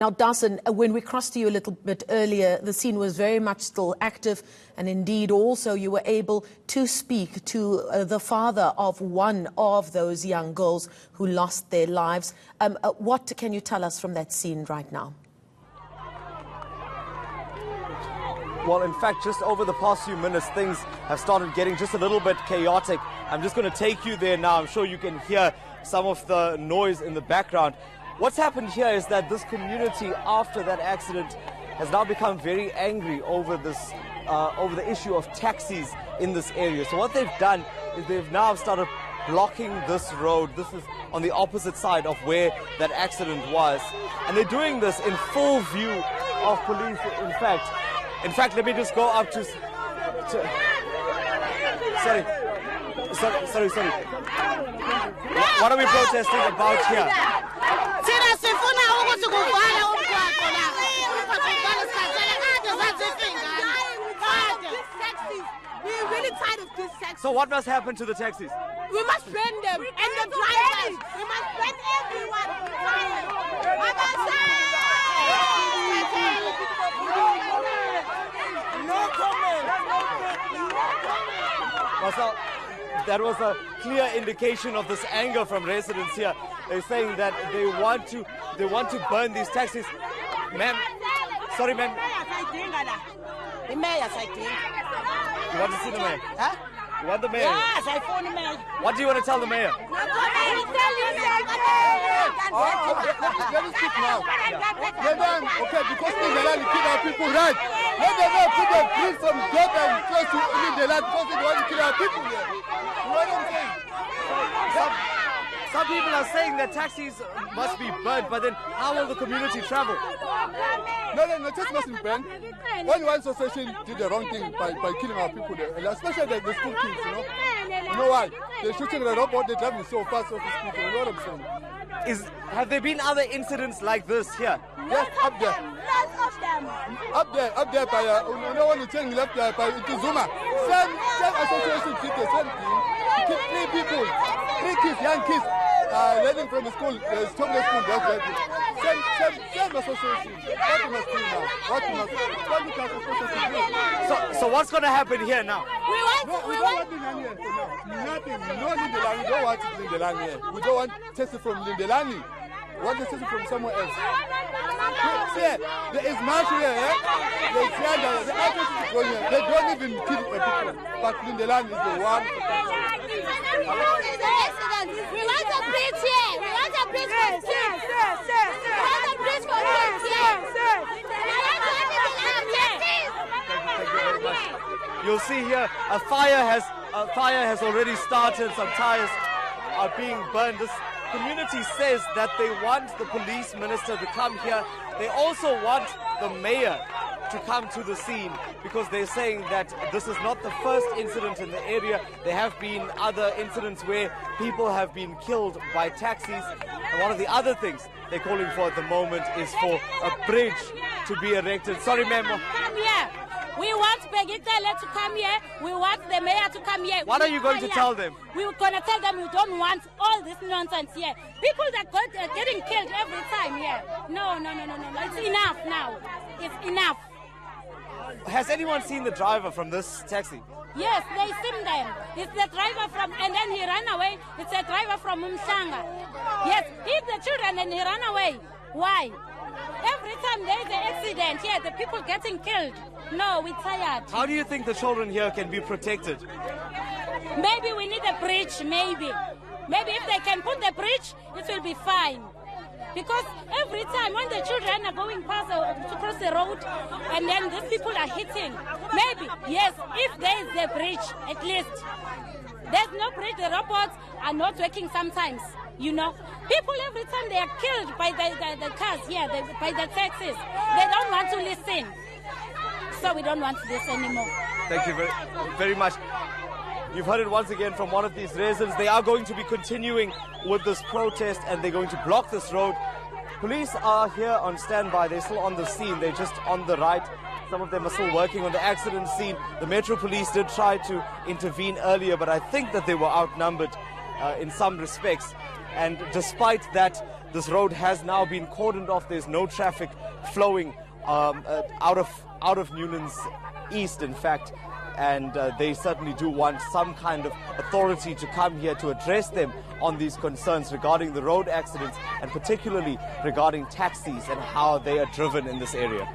Now, Dasen, when we crossed to you a little bit earlier, the scene was very much still active, and indeed also you were able to speak to the father of one of those young girls who lost their lives. What can you tell us from that scene right now? Well, in fact, just over the past few minutes, things have started getting just a little bit chaotic. I'm just going to take you there now. I'm sure you can hear some of the noise in the background. What's happened here is that this community, after that accident, has now become very angry over this, over the issue of taxis in this area. So what they've done is they've now started blocking this road. This is on the opposite side of where that accident was, and they're doing this in full view of police. In fact, let me just go up to sorry. What are we protesting about here? We're really tired of this taxi. So what must happen to the taxis? We must ban them and the drivers. We must ban everyone. No comment. So that was a clear indication of this anger from residents here. They're saying that they want to burn these taxis. Ma'am, sorry, ma'am. The mayor's idea. You want to see the mayor? Huh? You want the mayor? Yes, I phone the mayor. What do you want to tell the mayor? Let me speak now. Let them, okay, because Newlands kill our people, right? Let them not put them bring from Durban close to Newlands because they want to kill our people there. You know what I'm saying? Some people are saying that taxis must be burnt, but then how will the community travel? No, taxis must be burnt. One association did the wrong thing by killing our people there, and especially the school kids, you know. You know why? They're shooting the robot, they're driving so fast off the people, you know what I'm saying? Have there been other incidents like this here? Yes, up there. Lots of them. Up there by, you know when you turn left by Zuma. Same association did the same thing. They killed 3 people, 3 kids, young kids, learning from the school, Same association. What we must do now? So what's going to happen here now? We don't want the land here. Nothing. We don't need the land. We don't want it in the land here. We don't want taxi from Lindelani. We want the taxi from somewhere else. See, there is much here. The artists is going here. They don't even kill people. But Lindelani is the one. We want a bridge here. We want a bridge for kids. We want a bridge for kids here. Thank you very much. You'll see here a fire has already started. Some tires are being burned. This community says that they want the police minister to come here. They also want the mayor to come to the scene because they're saying that this is not the first incident in the area. There have been other incidents where people have been killed by taxis. And one of the other things they're calling for at the moment is for a bridge to be erected. Sorry, ma'am. Come here. We want Pegitele to come here. We want the mayor to come here. What are you going to tell them? We're going to tell them we don't want all this nonsense here. People that are getting killed every time here. No. It's enough now. It's enough. Has anyone seen the driver from this taxi? Yes, they seen them. It's the driver from, and then he ran away. It's a driver from Umshanga. Yes, hit the children and he ran away. Why? Every time there is an accident here, the people getting killed. No, we're tired. How do you think the children here can be protected? Maybe we need a bridge, maybe. Maybe if they can put the bridge, it will be fine. Because every time when the children are going past to cross the road and then these people are hitting, maybe, yes, if there is a bridge, at least. There's no bridge, the robots are not working sometimes, you know. People every time they are killed by the cars here, by the taxis. They don't want to listen. So we don't want this anymore. Thank you very much. You've heard it once again from one of these residents. They are going to be continuing with this protest and they're going to block this road. Police are here on standby. They're still on the scene. They're just on the right. Some of them are still working on the accident scene. The Metro Police did try to intervene earlier, but I think that they were outnumbered in some respects. And despite that, this road has now been cordoned off. There's no traffic flowing out of Newlands East, in fact. And they certainly do want some kind of authority to come here to address them on these concerns regarding the road accidents, and particularly regarding taxis and how they are driven in this area.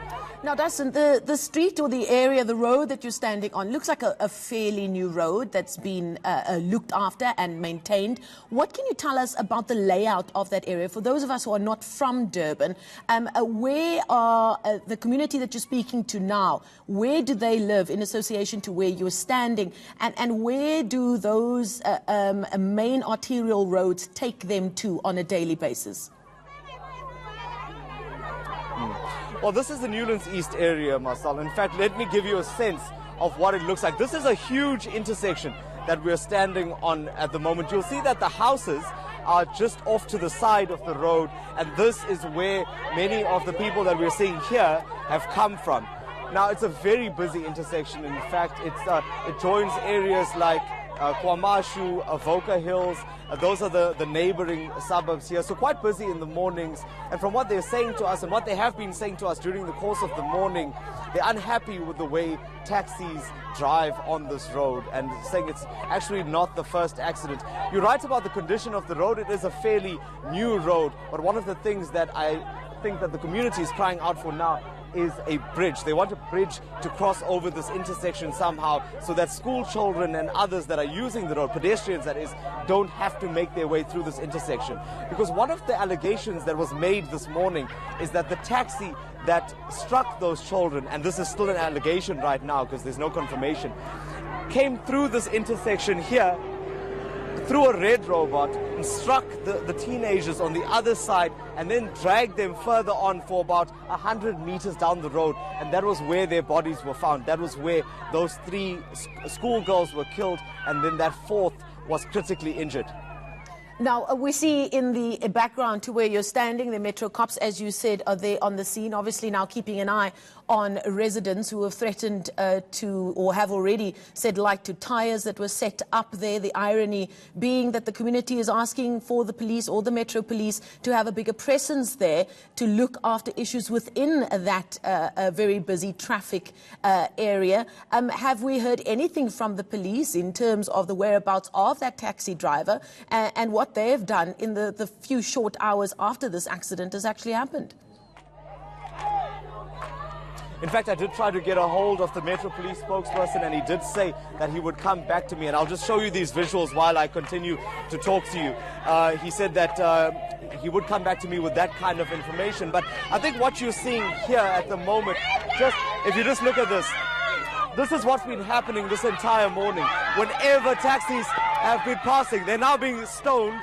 Now, Dustin, the street or the area, the road that you're standing on, looks like a fairly new road that's been looked after and maintained. What can you tell us about the layout of that area? For those of us who are not from Durban, where are the community that you're speaking to now, where do they live in association to where you're standing? And where do those main arterial roads take them to on a daily basis? Well, this is the Newlands East area, Marcel. In fact, let me give you a sense of what it looks like. This is a huge intersection that we're standing on at the moment. You'll see that the houses are just off to the side of the road, and this is where many of the people that we're seeing here have come from. Now, it's a very busy intersection. In fact, it joins areas like Kwamashu, Avoca Hills. Those are the neighboring suburbs here. So quite busy in the mornings. And from what they're saying to us and what they have been saying to us during the course of the morning, they're unhappy with the way taxis drive on this road, and saying it's actually not the first accident. You're right about the condition of the road. It is a fairly new road. But one of the things that I think that the community is crying out for now is a bridge. They want a bridge to cross over this intersection somehow, so that school children and others that are using the road, pedestrians that is, don't have to make their way through this intersection. Because one of the allegations that was made this morning is that the taxi that struck those children, and this is still an allegation right now because there's no confirmation, came through this intersection here through a red robot and struck the teenagers on the other side, and then dragged them further on for about 100 meters down the road, and that was where their bodies were found. That was where those 3 schoolgirls were killed, and then that 4th was critically injured. Now, we see in the background to where you're standing, the Metro cops, as you said, are there on the scene, obviously now keeping an eye on residents who have threatened to, or have already said light to tires that were set up there. The irony being that the community is asking for the police or the Metro police to have a bigger presence there to look after issues within that very busy traffic area. Have we heard anything from the police in terms of the whereabouts of that taxi driver and what they have done in the few short hours after this accident has actually happened? In fact, I did try to get a hold of the Metro Police spokesperson, and he did say that he would come back to me. And I'll just show you these visuals while I continue to talk to you. He said that he would come back to me with that kind of information. But I think what you're seeing here at the moment, if you just look at this, this is what's been happening this entire morning. Whenever taxis have been passing, they're now being stoned.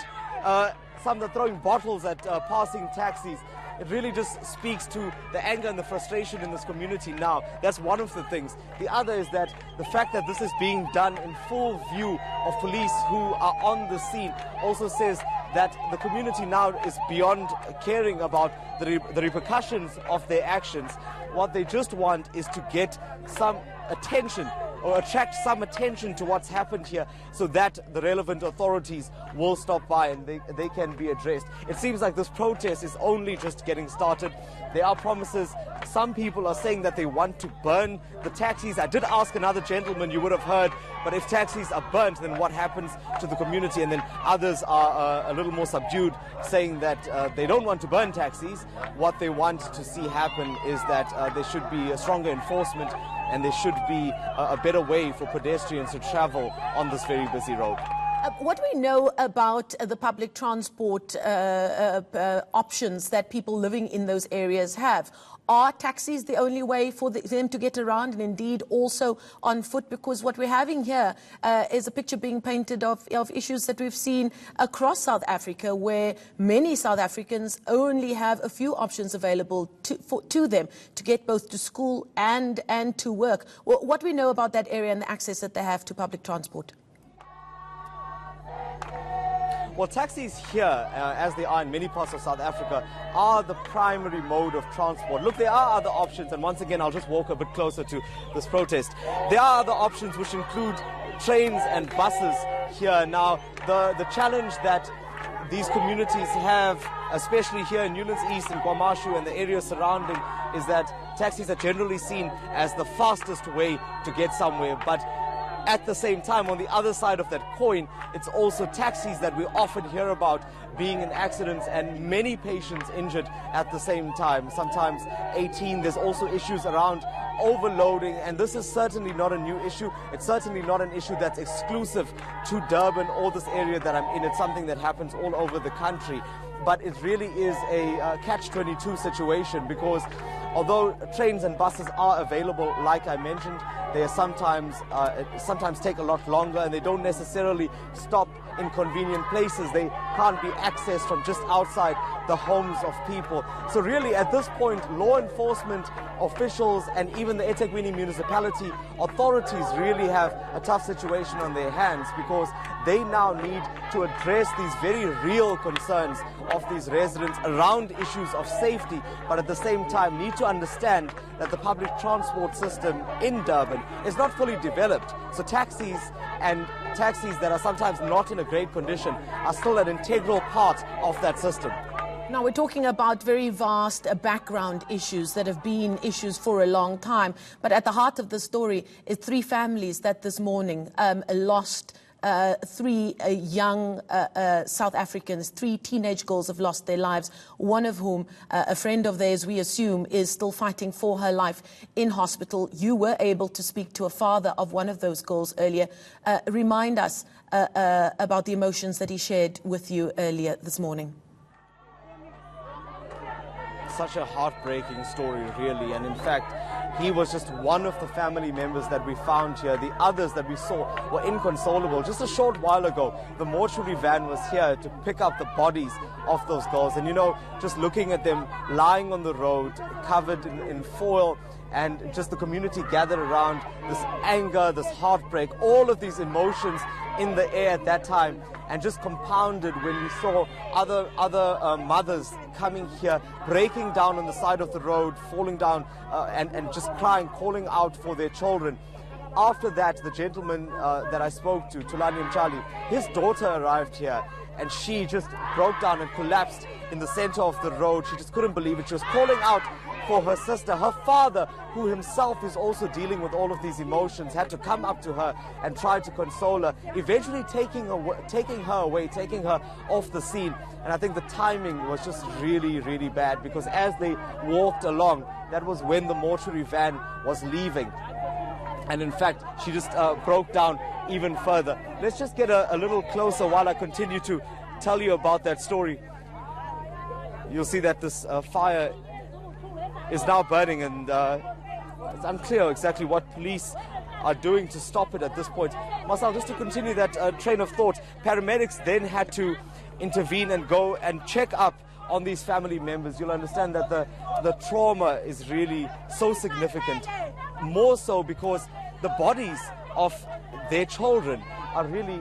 Some are throwing bottles at passing taxis. It really just speaks to the anger and the frustration in this community now. That's one of the things. The other is that the fact that this is being done in full view of police who are on the scene also says that the community now is beyond caring about the repercussions of their actions. What they just want is to get some attention or attract some attention to what's happened here, so that the relevant authorities will stop by and they can be addressed. It seems like this protest is only just getting started. There are promises. Some people are saying that they want to burn the taxis. I did ask another gentleman, you would have heard, but if taxis are burnt, then what happens to the community? And then others are a little more subdued, saying that they don't want to burn taxis. What they want to see happen is that there should be a stronger enforcement, and there should be a better way for pedestrians to travel on this very busy road. What do we know about the public transport options that people living in those areas have? Are taxis the only way for them to get around, and indeed also on foot? Because what we're having here is a picture being painted of issues that we've seen across South Africa, where many South Africans only have a few options available to them to get both to school and to work. What do we know about that area and the access that they have to public transport? Well, taxis here, as they are in many parts of South Africa, are the primary mode of transport. Look, there are other options, and once again, I'll just walk a bit closer to this protest. There are other options which include trains and buses here. Now, the challenge that these communities have especially here in Newlands East and Kwamashu and the area surrounding, is that taxis are generally seen as the fastest way to get somewhere. But at the same time, on the other side of that coin, it's also taxis that we often hear about being in accidents and many patients injured at the same time, sometimes 18. There's also issues around overloading, and this is certainly not a new issue. It's certainly not an issue that's exclusive to Durban or this area that I'm in. It's something that happens all over the country. But it really is a catch-22 situation, because although trains and buses are available, like I mentioned, they are sometimes take a lot longer, and they don't necessarily stop in convenient places. They can't be accessed from just outside the homes of people. So really, at this point, law enforcement officials and even the eThekwini municipality authorities really have a tough situation on their hands, because they now need to address these very real concerns of these residents around issues of safety, but at the same time need to understand that the public transport system in Durban is not fully developed. So taxis that are sometimes not in a great condition are still an integral part of that system. Now, we're talking about very vast background issues that have been issues for a long time. But at the heart of the story is three families that this morning lost three young South Africans. Three teenage girls have lost their lives, one of whom, a friend of theirs, we assume, is still fighting for her life in hospital. You were able to speak to a father of one of those girls earlier. Remind us about the emotions that he shared with you earlier this morning. Such a heartbreaking story, really, and in fact, he was just one of the family members that we found here. The others that we saw were inconsolable. Just a short while ago, the mortuary van was here to pick up the bodies of those girls, and just looking at them lying on the road, covered in foil, and just the community gathered around, this anger, this heartbreak, all of these emotions in the air at that time, and just compounded when we saw other mothers coming here, breaking down on the side of the road, falling down and just crying, calling out for their children. After that, the gentleman that I spoke to, Tulani Mchali, his daughter arrived here, and she just broke down and collapsed in the center of the road. She just couldn't believe it. She was calling out for her sister. Her father, who himself is also dealing with all of these emotions, had to come up to her and try to console her, eventually taking her away, taking her off the scene. And I think the timing was just really, really bad, because as they walked along, that was when the mortuary van was leaving. And in fact, she just broke down even further. Let's just get a little closer while I continue to tell you about that story. You'll see that this fire is now burning, and it's unclear exactly what police are doing to stop it at this point. Marcel, just to continue that train of thought, paramedics then had to intervene and go and check up on these family members. You'll understand that the trauma is really so significant, more so because the bodies of their children are really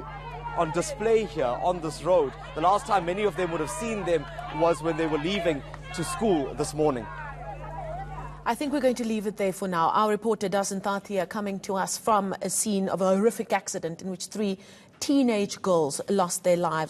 on display here on this road. The last time many of them would have seen them was when they were leaving to school this morning. I think we're going to leave it there for now. Our reporter Dasan Tathia coming to us from a scene of a horrific accident in which three teenage girls lost their lives.